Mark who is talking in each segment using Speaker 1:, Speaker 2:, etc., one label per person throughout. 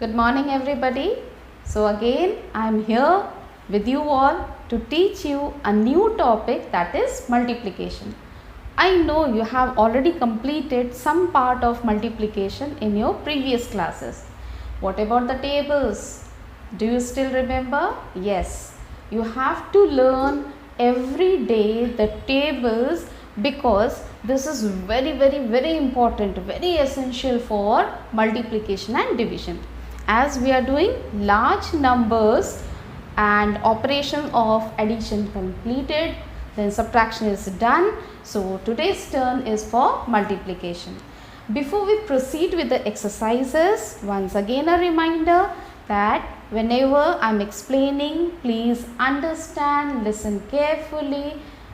Speaker 1: Good morning everybody. So again I am here with you all to teach you a new topic, that is multiplication. I know you have already completed some part of multiplication in your previous classes. What about the tables? Do you still remember? Yes. You have to learn every day the tables because this is very important, very essential for multiplication and division. As we are doing large numbers and operation of addition completed, then subtraction is done. So today's turn is for multiplication. Before we proceed with the exercises, once again a reminder that whenever I am explaining, please understand, listen carefully,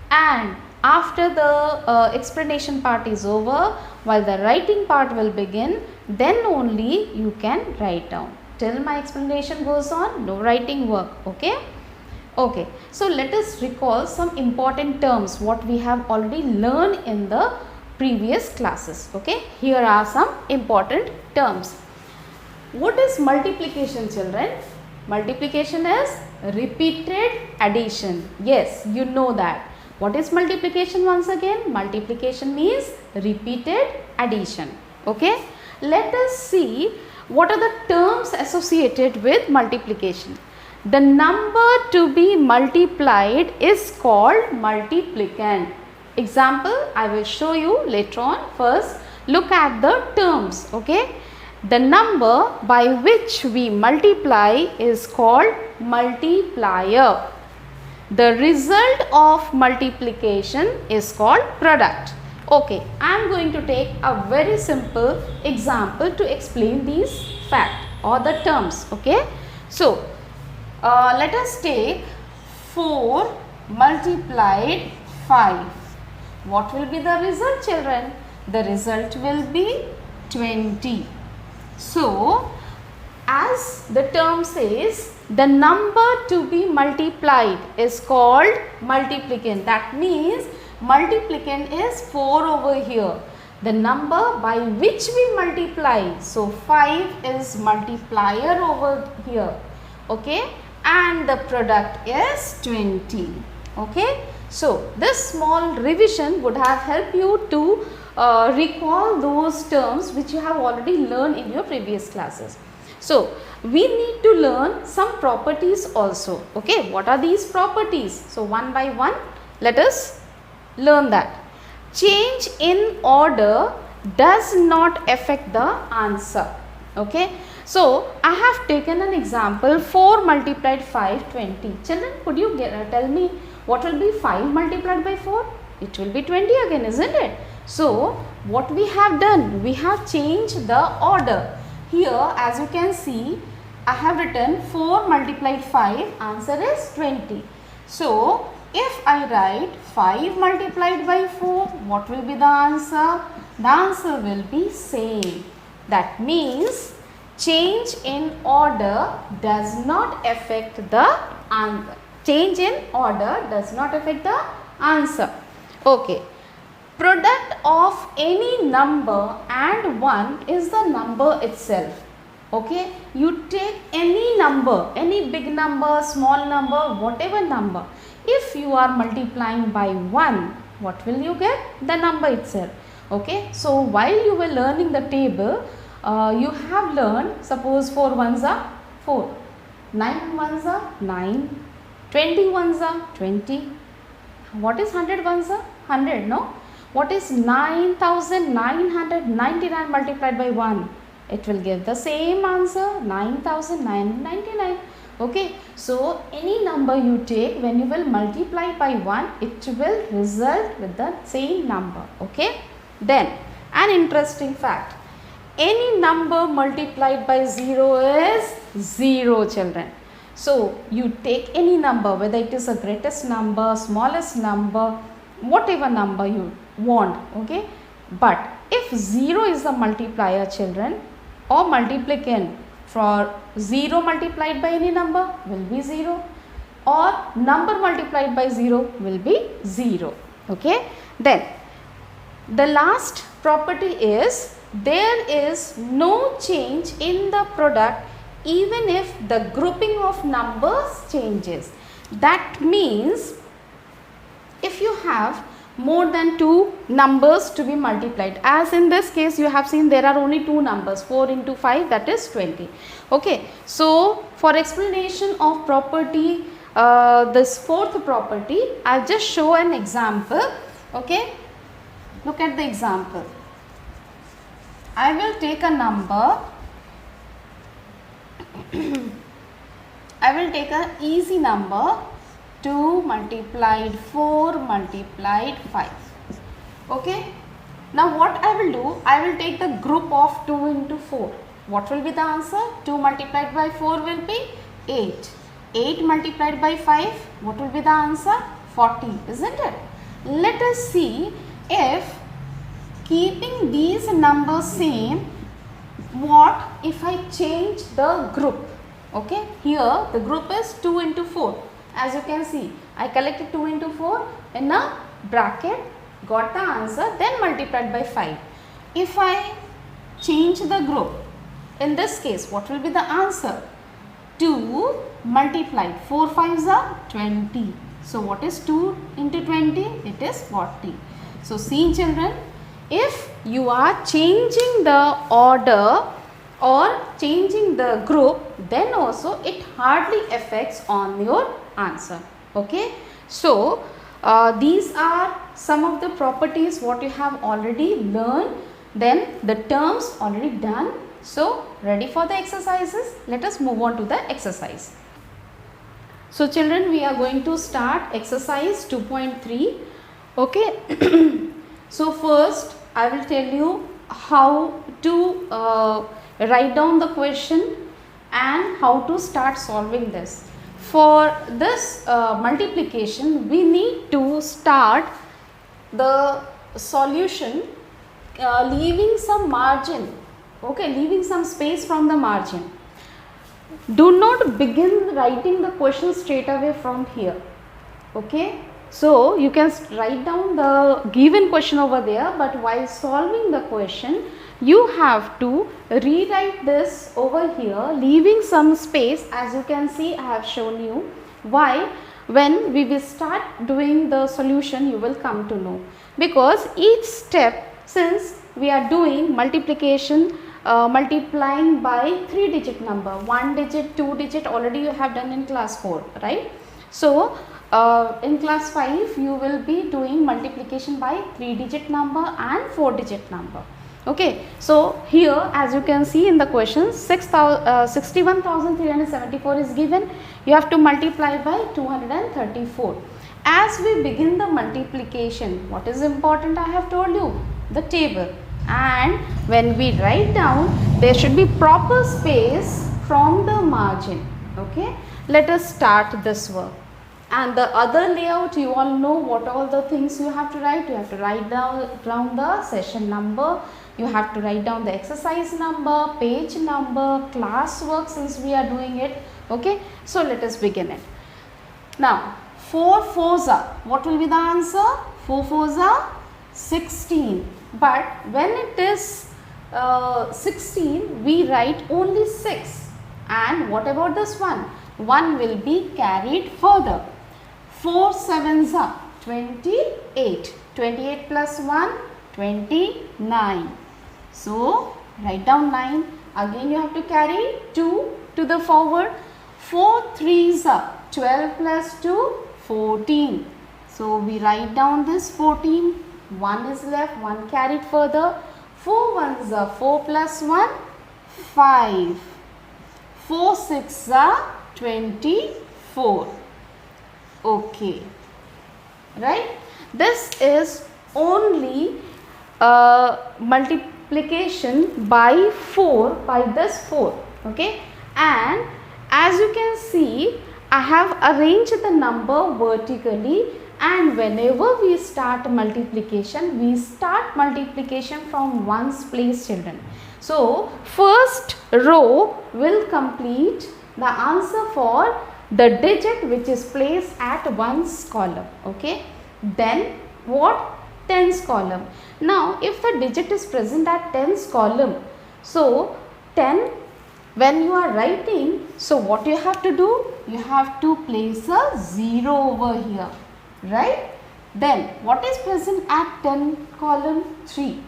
Speaker 1: and after the explanation part is over, while the writing part will begin, then only you can write down. Till my explanation goes on, no writing work. Okay? Okay. So let us recall some important terms what we have already learned in the previous classes. Okay? Here are some important terms. What is multiplication, children? Multiplication is repeated addition. Yes, you know that. What is multiplication once again? Multiplication means repeated addition. Okay. Let us see what are the terms associated with multiplication. The number to be multiplied is called multiplicand. Example, I will show you later on. First, look at the terms. Okay. The number by which we multiply is called multiplier. The result of multiplication is called product. Okay, I am going to take a very simple example to explain these facts or the terms. Okay, so let us take 4 multiplied 5. What will be the result, children? The result will be 20. So, as the term says, the number to be multiplied is called multiplicand. That means multiplicand is 4 over here. The number by which we multiply. So 5 is multiplier over here. Okay. And the product is 20. Okay. So this small revision would have helped you to recall those terms which you have already learned in your previous classes. So we need to learn some properties also. Okay, what are these properties? So one by one, let us learn that. Change in order does not affect the answer. Okay, so I have taken an example, 4 multiplied 5, 20. Children, could you tell me what will be 5 multiplied by 4? It will be 20 again, isn't it? So what we have done, we have changed the order. Here, as you can see, I have written 4 multiplied 5, answer is 20. So, if I write 5 multiplied by 4, what will be the answer? The answer will be same. That means, change in order does not affect the answer. Change in order does not affect the answer. Okay. Product of any number and 1 is the number itself. Okay, you take any number, any big number, small number, whatever number. If you are multiplying by 1, what will you get? The number itself. Okay, so while you were learning the table, you have learned, suppose 4 ones are 4, 9 ones are 9, 20 ones are 20. What is 100 ones are? 100, no? What is 9,999 multiplied by 1? It will give the same answer, 9,999. Okay. So, any number you take, when you will multiply by 1, it will result with the same number. Okay. Then, an interesting fact. Any number multiplied by 0 is 0, children. So, you take any number, whether it is the greatest number, smallest number, whatever number you want, okay, but if 0 is the multiplier, children, or multiplicand, for 0 multiplied by any number will be 0, or number multiplied by 0 will be 0. Okay, then the last property is there is no change in the product even if the grouping of numbers changes. That means if you have more than two numbers to be multiplied, as in this case you have seen there are only two numbers, 4 into 5, that is 20. Okay, so for explanation of property, this fourth property, I'll just show an example. Okay, look at the example. I will take a number. I will take an easy number, 2 multiplied 4 multiplied 5. Okay. Now what I will do, I will take the group of 2 into 4. What will be the answer? 2 multiplied by 4 will be 8. 8 multiplied by 5, what will be the answer? 40, isn't it? Let us see if keeping these numbers same, what if I change the group? Okay, here the group is 2 into 4. As you can see, I collected 2 into 4 in a bracket, got the answer, then multiplied by 5. If I change the group, in this case, what will be the answer? 2 multiplied 4 5s are 20. So what is 2 into 20? It is 40. So see children, if you are changing the order or changing the group, then also it hardly affects on your answer. Okay, so these are some of the properties what you have already learned, then the terms already done. So ready for the exercises? Let us move on to the exercise. So children, we are going to start exercise 2.3. Okay. So first I will tell you how to write down the question and how to start solving this. For this multiplication, we need to start the solution leaving some margin, okay, leaving some space from the margin. Do not begin writing the question straight away from here. Okay, so you can write down the given question over there, but while solving the question, you have to rewrite this over here, leaving some space. As you can see, I have shown you. Why? When we will start doing the solution, you will come to know. Because each step, since we are doing multiplication, multiplying by 3-digit number, 1 digit, 2 digit, already you have done in class 4, right? So in class 5, you will be doing multiplication by 3-digit number and 4-digit number. Okay, so here as you can see in the question, 61,374 is given. You have to multiply by 234. As we begin the multiplication, what is important? I have told you, the table. And when we write down, there should be proper space from the margin. Okay, let us start this work. And the other layout, you all know what all the things you have to write. You have to write down the session number. You have to write down the exercise number, page number, class work, since we are doing it. Okay, so let us begin it. Now 4 4s are, what will be the answer? 4 4s are 16. But when it is 16, we write only 6. And what about this one? 1 will be carried further. 4 7s are 28. 28 plus 1, 29. So write down 9. Again you have to carry 2 to the forward. 4 3s are 12 plus 2, 14. So we write down this 14. 1 is left, 1 carried further. 4 1s are 4 plus 1, 5. 4 6s are 24. Okay, right? This is only multiplication by 4, by this 4. Okay, and as you can see, I have arranged the number vertically, and whenever we start multiplication, we start multiplication from ones place, children. So first row will complete the answer for the digit which is placed at ones column. Okay, then what? Tens column. Now if the digit is present at tens column, so 10 When you are writing, so what you have to do? You have to place a 0 over here, right? Then what is present at 10 column? 3.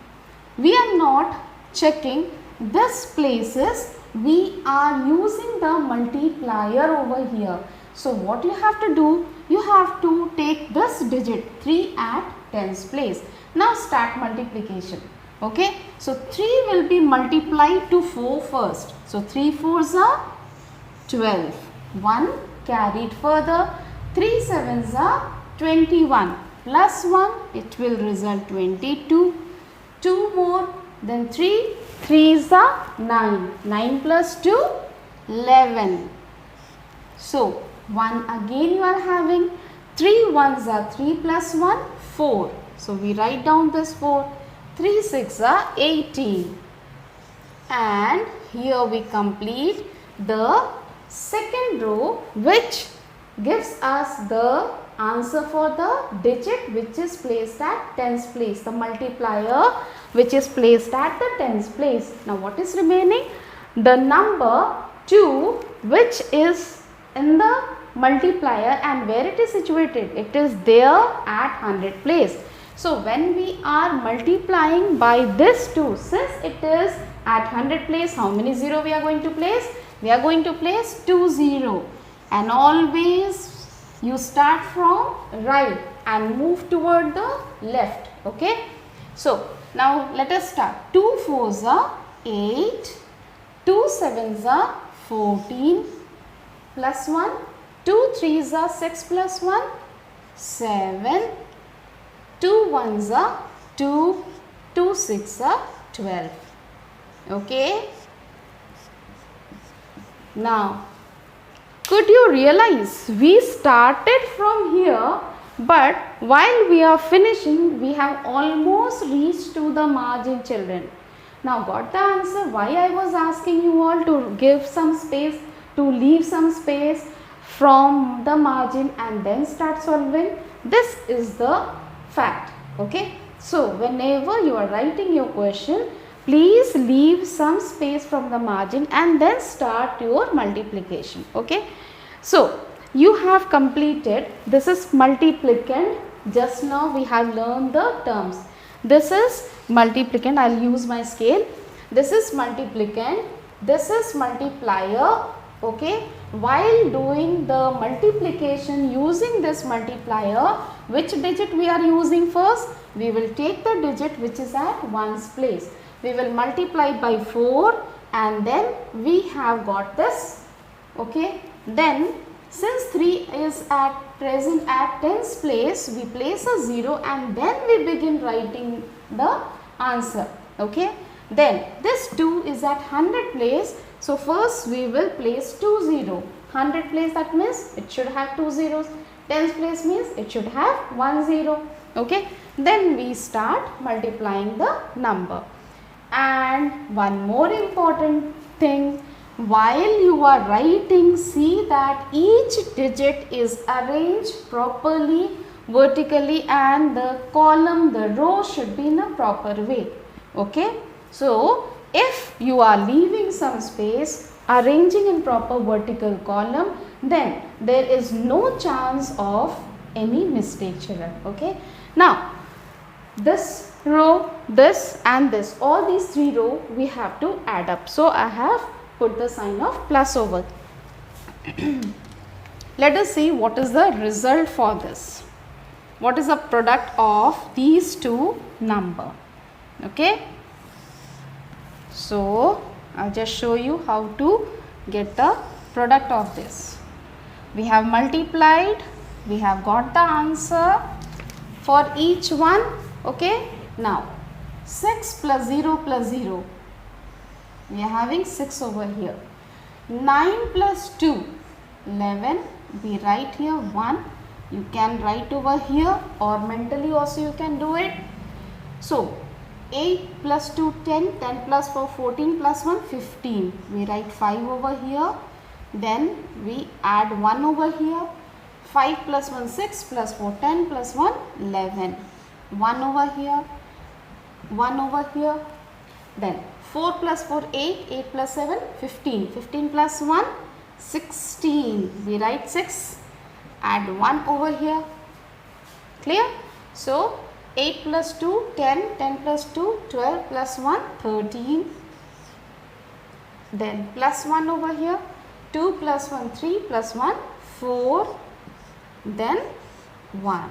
Speaker 1: We are not checking this places, we are using the multiplier over here. So what you have to do? You have to take this digit 3 at 10's place. Now start multiplication. Okay, so 3 will be multiplied to 4 first. So 3 4s are 12. 1 carried further. 3 7s are 21. Plus 1, it will result 22. 2 more, then 3. 3s are 9. 9 plus 2, 11. So 1 again you are having. 3 1s are 3 plus 1, 4. So we write down this 4. 3 6 are 18. And here we complete the second row, which gives us the answer for the digit which is placed at 10's place, the multiplier which is placed at the 10's place. Now what is remaining? The number 2 which is in the multiplier, and where it is situated? It is there at 100 place. So when we are multiplying by this 2, since it is at 100 place, how many 0 we are going to place? We are going to place 2 0, and always you start from right and move toward the left. Okay. So now let us start. 2 4s are 8, 2 7s are 14 plus 1, 2 3s are 6 plus 1, 7, 2 1s are 2, 2 6 are 12. Okay. Now, could you realize we started from here, but while we are finishing, we have almost reached to the margin, children. Now, got the answer why I was asking you all to give some space, to leave some space from the margin and then start solving? This is the fact. Okay. So, whenever you are writing your question, please leave some space from the margin and then start your multiplication. Okay. So, you have completed, this is multiplicand. Just now we have learned the terms. This is multiplicand, I will use my scale. This is multiplicand, this is multiplier. Okay. While doing the multiplication using this multiplier, which digit we are using first? We will take the digit which is at 1's place. We will multiply by 4 and then we have got this. Okay. Then since 3 is at present at 10's place, we place a 0 and then we begin writing the answer. Okay. Then this 2 is at 100 place. So first we will place 2 0. 100 place, that means it should have 2 zeros. 10's place means it should have 1 0. Okay. Then we start multiplying the number. And one more important thing, while you are writing, see that each digit is arranged properly vertically and the column, the row should be in a proper way. Okay. So, if you are leaving some space, arranging in proper vertical column, then there is no chance of any mistake, children. Okay. Now, this row, this and this, all these 3 rows we have to add up. So, I have put the sign of plus over. Let us see what is the result for this. What is the product of these two number? Okay. So, I will just show you how to get the product of this. We have multiplied, we have got the answer for each one. Okay. Now, 6 plus 0 plus 0, we are having 6 over here. 9 plus 2, 11, we write here 1. You can write over here or mentally also you can do it. So, 8 plus 2, 10, 10 plus 4, 14 plus 1, 15. We write 5 over here. Then we add 1 over here. 5 plus 1, 6 plus 4, 10 plus 1, 11. 1 over here. 1 over here. Then 4 plus 4 8, 8 plus 7 15, 15 plus 1 16, we write 6, add 1 over here, clear? So 8 plus 2 10, 10 plus 2 12 plus 1 13, then plus 1 over here, 2 plus 1 3 plus 1 4, then 1.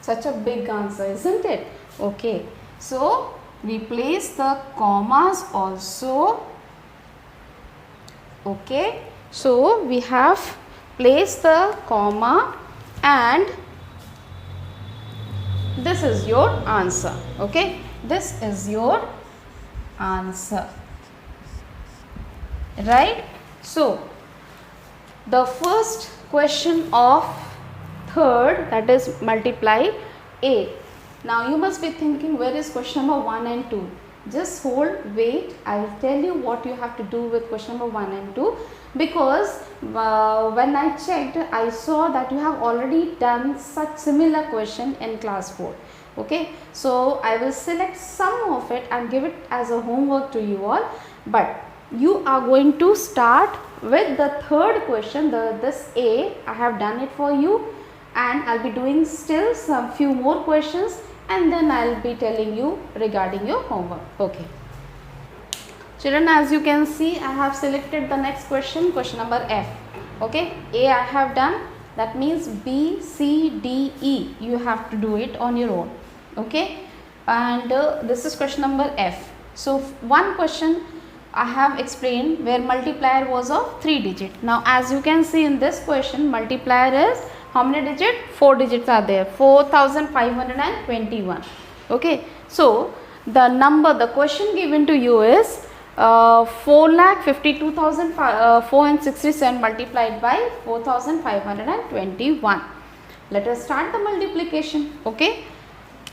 Speaker 1: Such a big answer, isn't it? Okay, so we place the commas also. Okay, so we have placed the comma and this is your answer. Okay, this is your answer, right? So the first question of third, that is multiply A. Now you must be thinking, where is question number 1 and 2? Just hold, wait, I will tell you what you have to do with question number 1 and 2, because when I checked, I saw that you have already done such similar question in class 4. Okay, so I will select some of it and give it as a homework to you all, but you are going to start with the third question, this A. I have done it for you, and I will be doing still some few more questions, and then I will be telling you regarding your homework. Okay. Children, as you can see, I have selected the next question, question number F. Okay, A I have done, that means B, C, D, E. You have to do it on your own. Okay, and this is question number F. So one question I have explained where multiplier was of 3 digit. Now as you can see in this question, multiplier is how many digits? 4 digits are there, 4521. Okay, so the number, the question given to you is 4,52,467 multiplied by 4,521. Let us start the multiplication. Okay,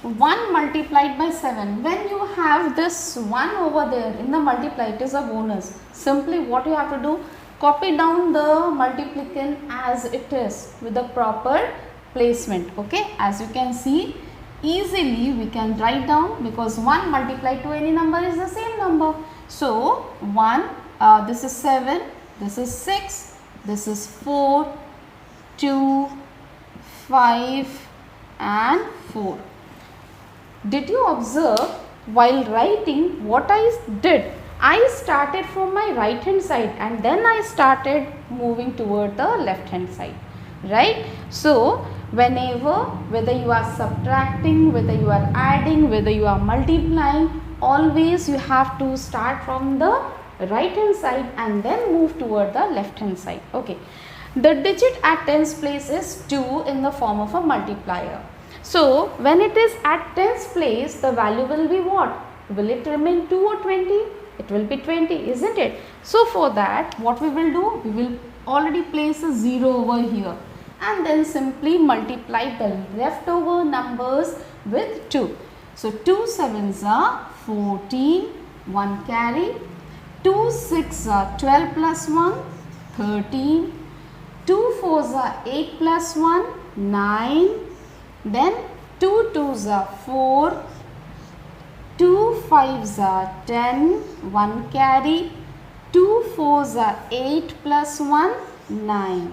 Speaker 1: 1 multiplied by 7. When you have this 1 over there in the multiply, it is a bonus. Simply what you have to do, copy down the multiplicand as it is with the proper placement. Okay, as you can see, easily we can write down, because 1 multiplied to any number is the same number. So 1, this is 7, this is 6, this is 4, 2, 5 and 4. Did you observe while writing what I did? I started from my right hand side and then I started moving toward the left hand side, right? So whenever, whether you are subtracting, whether you are adding, whether you are multiplying, always you have to start from the right hand side and then move toward the left hand side. Okay, the digit at tens place is 2 in the form of a multiplier. So when it is at tens place, the value will be what? Will it remain 2 or 20? It will be 20, isn't it? So for that, what we will do? We will already place a 0 over here and then simply multiply the leftover numbers with 2. So 2 sevens are 14, 1 carry, 2 6 are 12 plus 1, 13, 2 4s are 8 plus 1, 9, then 2 2s are 4, 2 5s are 10, 1 carry, 2 4s are 8 plus 1, 9.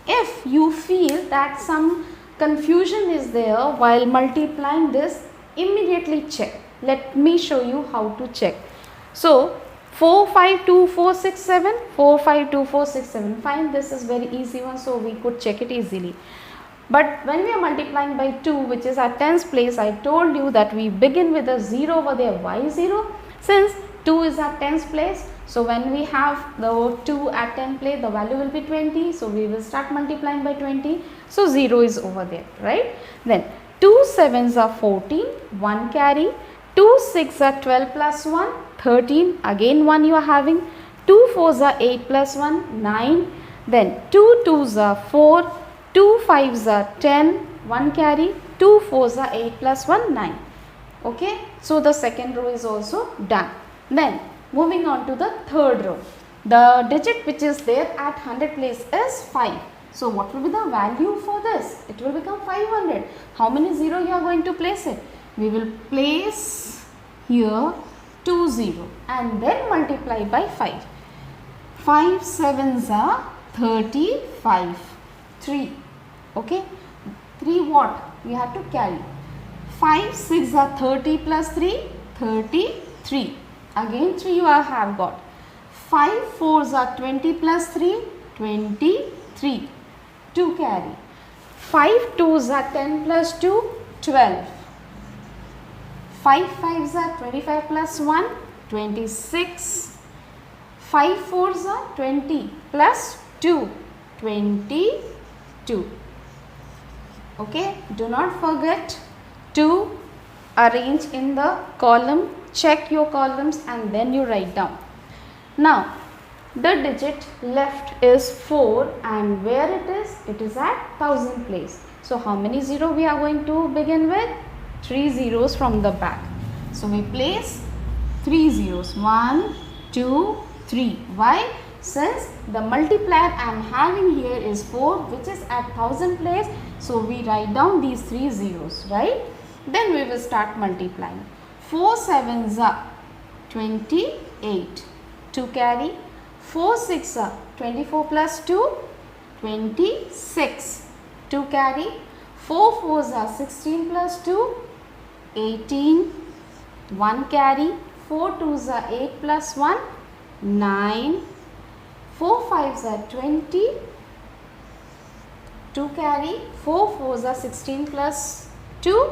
Speaker 1: If you feel that some confusion is there while multiplying this, immediately check. Let me show you how to check. So 4 5 2 4 6 7, 4 5 2 4 6 7. Fine, this is very easy one, so we could check it easily. But when we are multiplying by 2, which is at tens place, I told you that we begin with a 0 over there. Why 0? Since 2 is at tens place, so when we have the 2 at 10 place, the value will be 20. So we will start multiplying by 20. So 0 is over there, right? Then 2 sevens are 14, 1 carry, 2 6 are 12 plus 1, 13, again 1 you are having, 2 4s are 8 plus 1, 9, then 2 2s are 4, 2 5s are 10, 1 carry, 2 4s are 8 plus 1, 9. Okay, so the second row is also done. Then moving on to the third row. The digit which is there at 100 place is 5. So what will be the value for this? It will become 500. How many 0 you are going to place it? We will place here 2 0 and then multiply by 5. 5 sevens are 35. 3. Okay. 3 what? We have to carry. 5 6 are 30 plus 3. 33. Again 3 you have got. 5 4s are 20 plus 3. 23. 2 carry. 5 2s are 10 plus 2. 12. 5 5s are 25 plus 1. 26. 5 4s are 20 plus 2. 22. Okay. Do not forget to arrange in the column. Check your columns and then you write down. Now, the digit left is 4 and where it is at 1000 place. So, how many 0 we are going to begin with? 3 zeros from the back. So, we place 3 zeros. 1, 2, 3. Why? Since the multiplier I am having here is 4 which is at 1000 place. So, we write down these 3 zeros, right? Then we will start multiplying. 4 sevens are 28. 2 carry. 4 6 are 24 plus 2. 26. 2 carry. 4 4s are 16 plus 2. 18. 1 carry. 4 2s are 8 plus 1. 9. 4 5s are 20. 2 carry. 4 4s are 16 plus 2.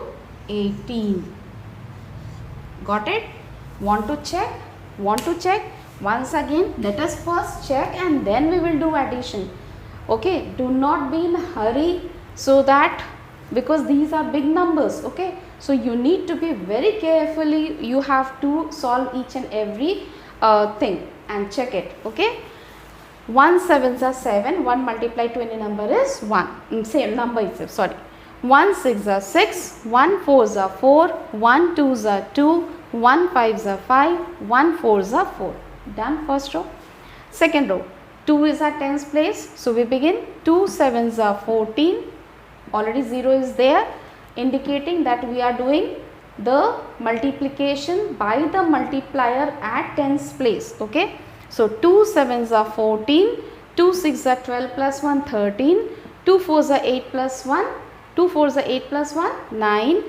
Speaker 1: 18. Got it? Want to check? Want to check? Once again, let us first check and then we will do addition. Okay, do not be in a hurry so that, because these are big numbers. Okay, so you need to be very carefully, you have to solve each and every thing and check it. Okay, 1 sevens are 7, 1 multiplied to any number is 1, same number itself, sorry. 1 6 are 6, 1 4s are 4, 1 2s are 2, 1 5s are 5, 1 4s are 4. Done first row. Second row, 2 is at tens place. So, we begin 2 sevens are 14. Already 0 is there, indicating that we are doing the multiplication by the multiplier at tens place. Okay. So, 2 sevens are 14, 2 6 are 12 plus 1 13, 2 4s are 8 plus 1, 2 4s are 8 plus 1 9,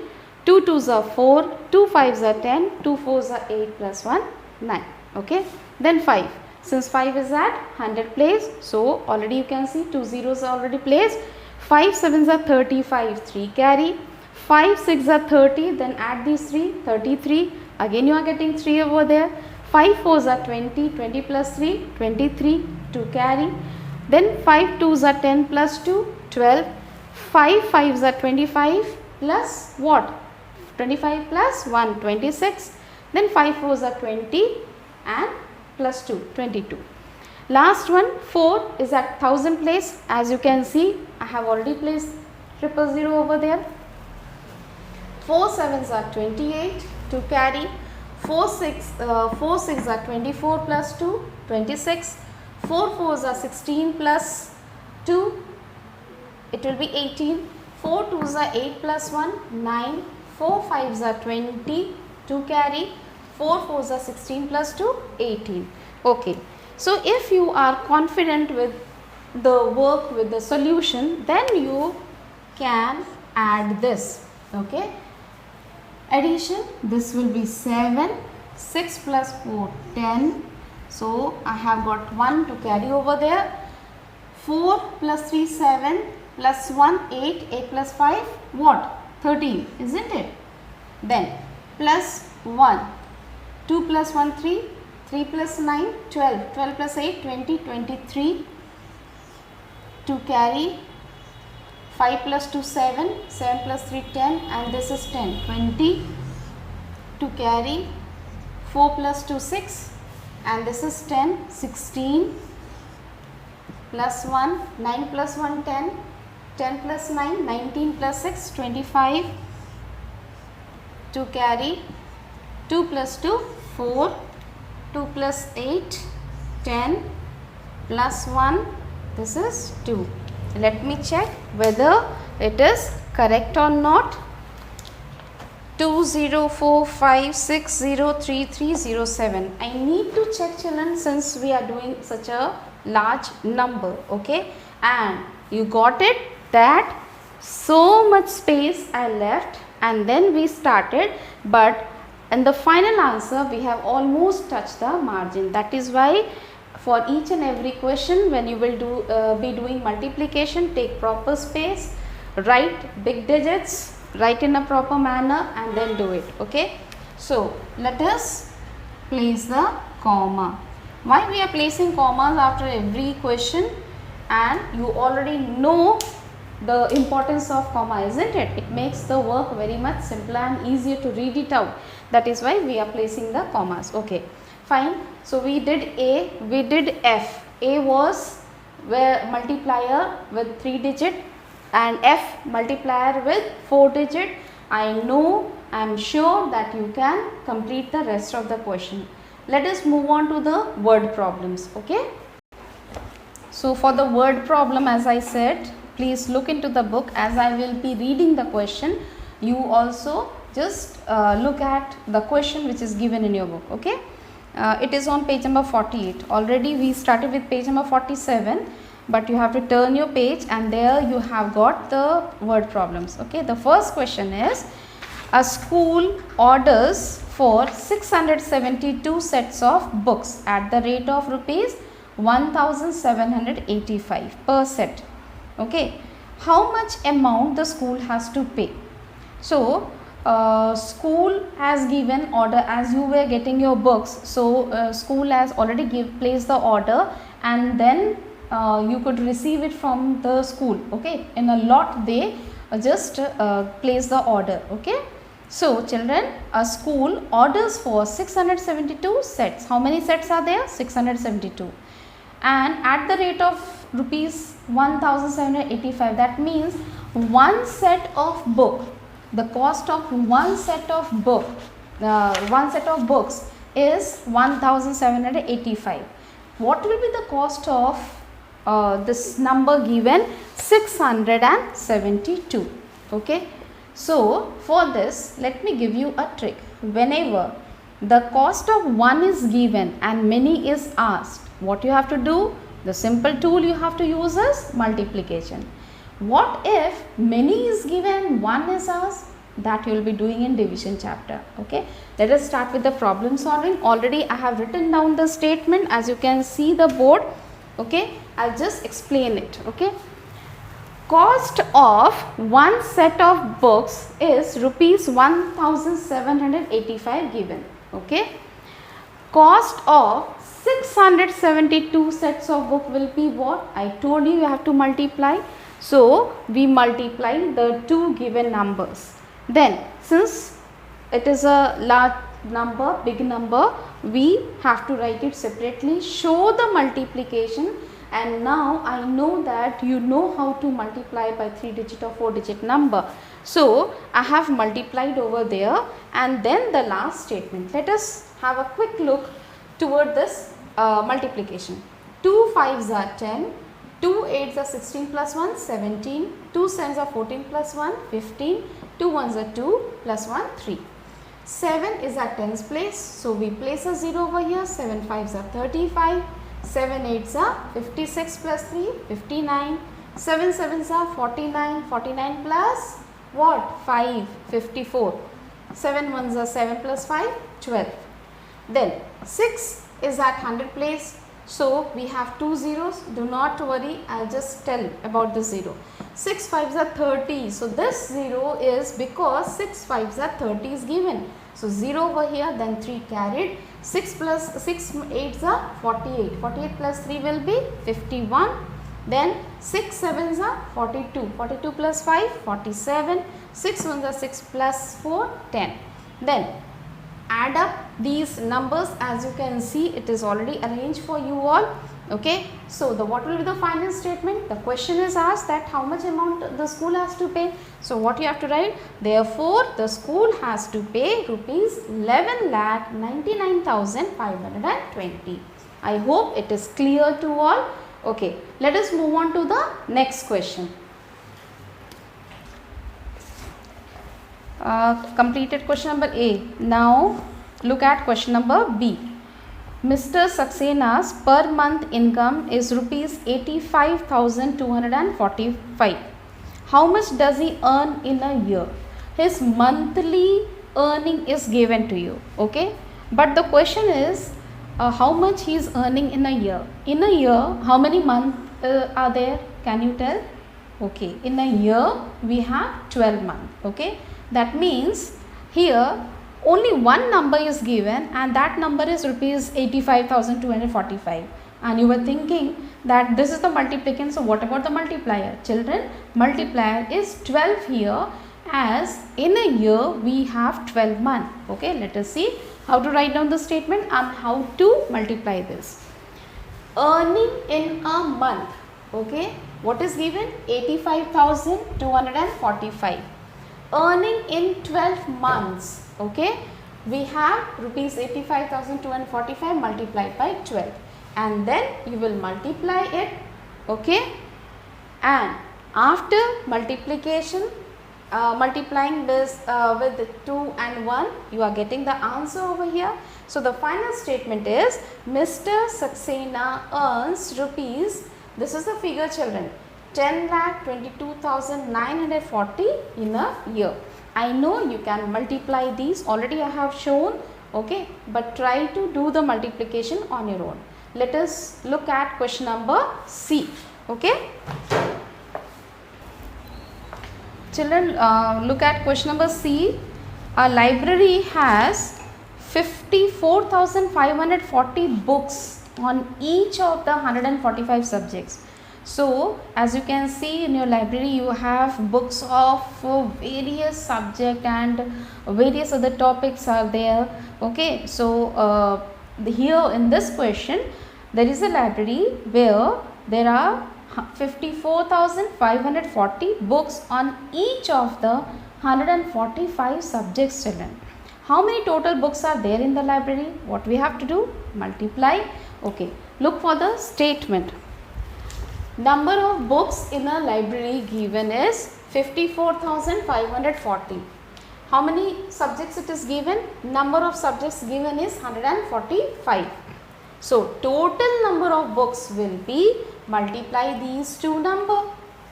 Speaker 1: 2 2s are 4, 2 5s are 10, 2 4s are 8 plus 1 9. Okay. Then 5, since 5 is at 100 place, so already you can see 2 zeros are already placed. 5 sevens are 35, 3 carry. 5 6 are 30, then add these 3, 33, again you are getting 3 over there. 5 4s are 20, 20 plus 3, 23, 2 carry. Then 5 2s are 10 plus 2, 12. 5 5s are 25 plus what? 25 plus 1, 26. Then 5 4s are 20 and plus 2, 22. Last one, 4 is at 1000 place. As you can see, I have already placed 000 over there. 4 sevens are 28, 2 carry. 4 6 are 24 plus 2, 26. 4 4s are 16 plus 2, it will be 18. 4 2s are 8 plus 1, 9. 4 5s are 20, 2 carry. 4 4s are 16 plus 2, 18. Okay. So, if you are confident with the work with the solution, then you can add this. Okay. Addition, this will be 7, 6 plus 4, 10. So, I have got 1 to carry over there. 4 plus 3, 7 plus 1, 8, 8 plus 5, what? 13, isn't it? Then plus 1, 2 plus 1, 3, 3 plus 9, 12, 12 plus 8, 20, 23, to carry. 5 plus 2, 7, 7 plus 3, 10 and this is 10, 20, to carry. 4 plus 2, 6 and this is 10, 16, plus 1, 9 plus 1, 10, 10 plus 9, 19 plus 6, 25, to carry. 2 plus 2, 4, 2 plus 8, 10, plus 1, this is 2. Let me check whether it is correct or not. 2045603307. I need to check, children, since we are doing such a large number, okay, and you got it that so much space I left and then we started, but in the final answer we have almost touched the margin. That is why for each and every question, when you will be doing multiplication, take proper space, write big digits, write in a proper manner and then do it, okay. So let us place the comma. Why we are placing commas after every question? And you already know the importance of comma, isn't it? It makes the work very much simpler and easier to read it out. That is why we are placing the commas, okay. Fine. So we did A, we did F. A was where multiplier with 3 digit and F multiplier with 4 digit. I know, I am sure that you can complete the rest of the question. Let us move on to the word problems, okay. So for the word problem, as I said, please look into the book. As I will be reading the question, you also just look at the question which is given in your book, okay. It is on page number 48. Already we started with page number 47, but you have to turn your page and there you have got the word problems, okay. The first question is, a school orders for 672 sets of books at the rate of rupees 1785 per set, okay. How much amount the school has to pay? So school has given order as you were getting your books. So school has already placed the order and then you could receive it from the school, okay. In a lot they just place the order, okay. So children, a school orders for 672 sets. How many sets are there? 672. And at the rate of rupees 1785, that means one set of book, the cost of one set of book, books is 1785. What will be the cost of this number given? 672, okay. So for this, let me give you a trick. Whenever the cost of one is given and many is asked, what you have to do? The simple tool you have to use is multiplication. What if many is given, one is asked? That you will be doing in division chapter, okay. Let us start with the problem solving. Already I have written down the statement, as you can see the board, okay. I'll just explain it, okay. Cost of one set of books is rupees 1785 given, okay. Cost of 672 sets of book will be what? I told you, you have to multiply. So we multiply the two given numbers. Then since it is a large number, big number, we have to write it separately, show the multiplication. And now I know that you know how to multiply by 3 digit or 4 digit number. So I have multiplied over there, and then the last statement. Let us have a quick look toward this multiplication. 2 5s are 10, 2 8s are 16 plus 1 17, 2 7s are 14 plus 1 15, 2 1s are 2 plus 1 3. 7 is at 10's place, so we place a 0 over here. 7 5s are 35, 7 8s are 56 plus 3 59, 7 7s are 49, 49 plus what? 5 54, 7 1s are 7 plus 5 12. Then 6 is at 100 place, so we have 2 zeros. Do not worry, I'll just tell about the 0. 6 5s are 30, so this 0 is because 6 5s are 30 is given. So 0 over here, then 3 carried. 6 plus 6 8s are 48, 48 plus 3 will be 51. Then 6 7s are 42, 42 plus 5 47, 6 1s are 6 plus 4 10. Then add up these numbers. As you can see, it is already arranged for you all, okay. So what will be the final statement? The question is asked that how much amount the school has to pay. So what you have to write? Therefore the school has to pay rupees 11,99,520. I hope it is clear to all, okay. Let us move on to the next question. Completed question number A. Now look at question number B. Mr. Saxena's per month income is rupees 85,245. How much does he earn in a year? His monthly earning is given to you, okay? But the question is how much he is earning in a year. In a year, how many months are there? Can you tell? Okay, in a year we have 12 months, okay? That means here only one number is given and that number is rupees 85,245, and you were thinking that this is the multiplicand, so what about the multiplier? Children, multiplier is 12 here, as in a year we have 12 months. Okay, let us see how to write down the statement and how to multiply this. Earning in a month, okay, what is given? 85,245. Earning in 12 months, okay, we have rupees 85,245 multiplied by 12, and then you will multiply it, okay, and after multiplication, multiplying this with 2 and 1, you are getting the answer over here. So the final statement is Mr. Saxena earns rupees, this is the figure children, 10,22,940 in a year. I know you can multiply these, already I have shown, okay, but try to do the multiplication on your own. Let us look at question number C, okay. Children, look at question number C. A library has 54,540 books on each of the 145 subjects. So, as you can see in your library, you have books of various subject and various other topics are there. Okay, so here in this question, there is a library where there are 54,540 books on each of the 145 subjects, children. How many total books are there in the library? What we have to do? Multiply. Okay, look for the statement. Number of books in a library given is 54,540. How many subjects it is given? Number of subjects given is 145. So, total number of books will be, multiply these two numbers,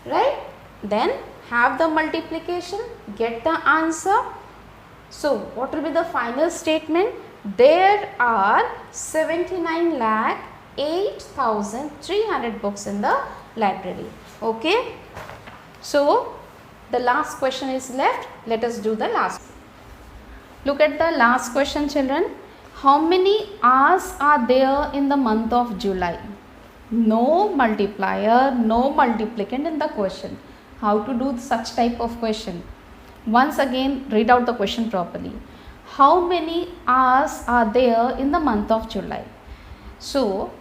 Speaker 1: right? Then have the multiplication, get the answer. So, what will be the final statement? There are 79,08,300 books in the library. Okay. So, the last question is left. Let us do the last. Look at the last question, children. How many hours are there in the month of July? No multiplier, no multiplicand in the question. How to do such type of question? Once again, read out the question properly. How many hours are there in the month of July? So,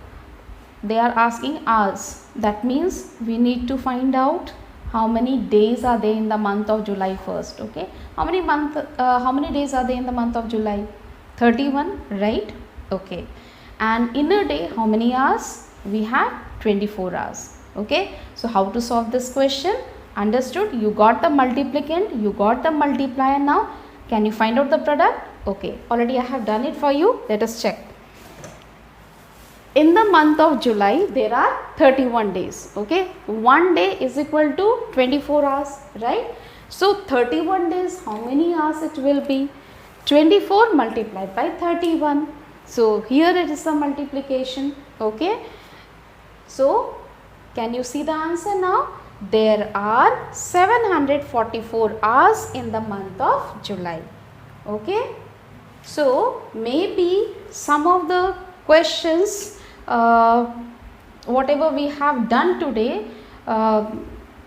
Speaker 1: they are asking hours. That means we need to find out how many days are there in the month of July first. Okay, how many days are there in the month of July? 31, right? Okay, and in a day, how many hours? We have 24 hours. Okay, so how to solve this question? Understood? You got the multiplicand, you got the multiplier. Now can you find out the product? Okay, already I have done it for you. Let us check. In the month of July, there are 31 days. Okay, one day is equal to 24 hours, right? So 31 days, how many hours it will be? 24 multiplied by 31. So here it is a multiplication. Okay, so can you see the answer now? There are 744 hours in the month of July. Okay, so maybe some of the questions whatever we have done today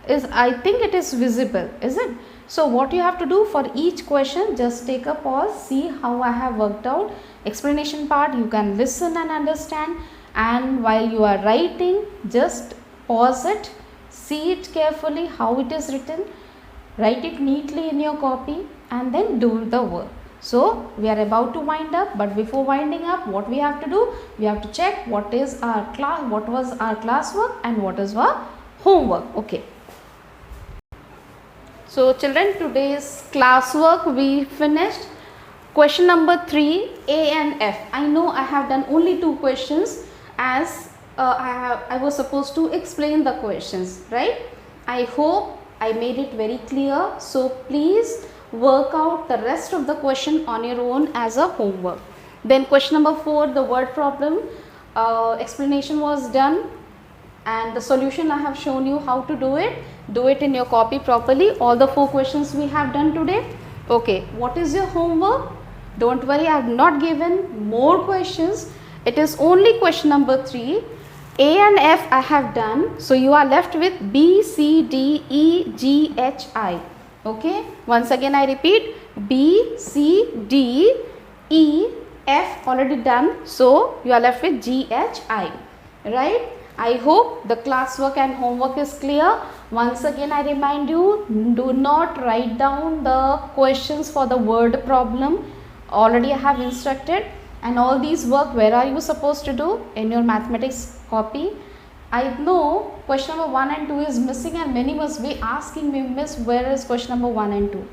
Speaker 1: is, I think it is visible, is it? So what you have to do for each question, just take a pause, see how I have worked out. Explanation part you can listen and understand, and while you are writing, just pause it, see it carefully how it is written, write it neatly in your copy, and then do the work. So we are about to wind up, but before winding up, what we have to do? We have to check what is our class, what was our classwork and what is our homework. Okay. So children, today's classwork we finished. Question number 3, A and F. I know I have done only 2 questions as I was supposed to explain the questions, right? I hope I made it very clear. So please work out the rest of the question on your own as a homework. Then question number 4, the word problem, explanation was done and the solution I have shown you how to do it. Do it in your copy properly. All the 4 questions we have done today. Okay, what is your homework? Don't worry, I have not given more questions. It is only question number 3. A and F I have done. So you are left with B, C, D, E, G, H, I. Okay, once again I repeat, B, C, D, E, F already done. So you are left with G, H, I. Right? I hope the classwork and homework is clear. Once again I remind you, do not write down the questions for the word problem. Already I have instructed. And all these work, where are you supposed to do? In your mathematics copy. I know question number 1 and 2 is missing and many must be asking me, Miss, where is question number 1 and 2?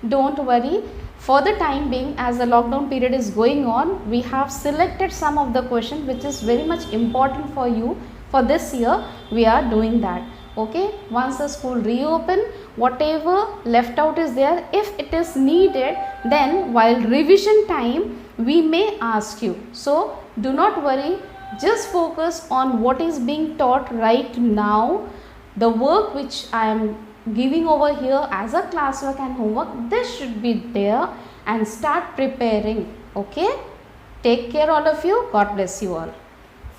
Speaker 1: Don't worry. For the time being, as the lockdown period is going on, we have selected some of the questions which is very much important for you. For this year, we are doing that. Okay, once the school reopen, whatever left out is there, if it is needed, then while revision time, we may ask you. So do not worry, just focus on what is being taught right now. The work which I am giving over here as a classwork and homework, this should be there, and start preparing. Okay, take care all of you. God bless you all.